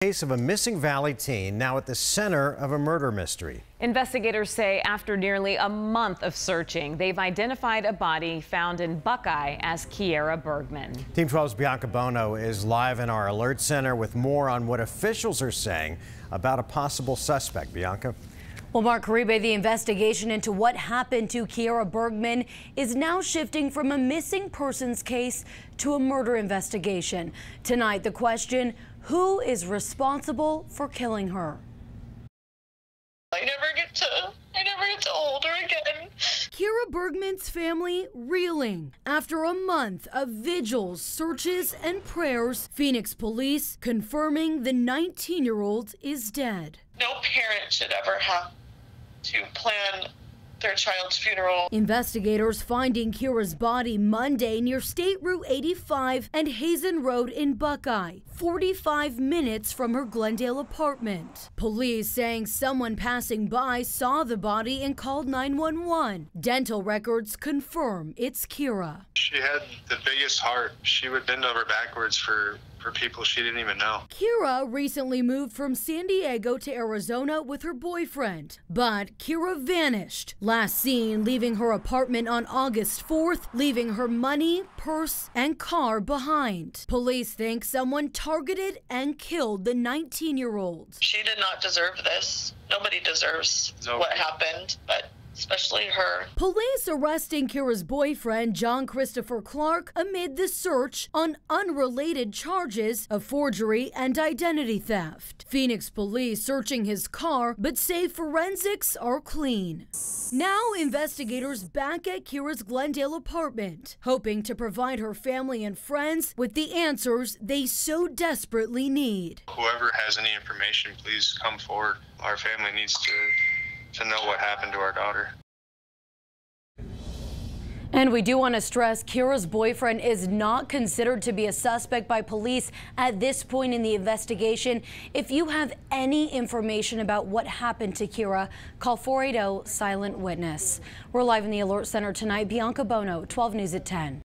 Case of a missing Valley teen now at the center of a murder mystery. Investigators say after nearly a month of searching, they've identified a body found in Buckeye as Kiera Bergman. Team 12's Bianca Bono is live in our alert center with more on what officials are saying about a possible suspect. Bianca. Well, Mark Caribe, the investigation into what happened to Kiera Bergman is now shifting from a missing persons case to a murder investigation. Tonight, the question, who is responsible for killing her? I never get to hold her again. Kiera Bergman's family reeling. After a month of vigils, searches, and prayers, Phoenix police confirming the 19-year-old is dead. No parent should ever have to plan their child's funeral. Investigators finding Kiera's body Monday near State Route 85 and Hazen Road in Buckeye, 45 minutes from her Glendale apartment. Police saying someone passing by saw the body and called 911. Dental records confirm it's Kiera. She had the biggest heart. She would bend over backwards for people she didn't even know. Kiera recently moved from San Diego to Arizona with her boyfriend, but Kiera vanished. Last seen leaving her apartment on August 4th, leaving her money, purse, and car behind. Police think someone targeted and killed the 19-year-old. She did not deserve this. Nobody deserves what happened, but especially her. Police arresting Kiera's boyfriend, John Christopher Clark, amid the search on unrelated charges of forgery and identity theft. Phoenix police searching his car, but say forensics are clean. Now investigators back at Kiera's Glendale apartment, hoping to provide her family and friends with the answers they so desperately need. Whoever has any information, please come forward. Our family needs to know what happened to our daughter. And we do want to stress Kiera's boyfriend is not considered to be a suspect by police at this point in the investigation. If you have any information about what happened to Kiera, call 480 Silent Witness. We're live in the Alert Center tonight. Bianca Bono, 12 News at 10.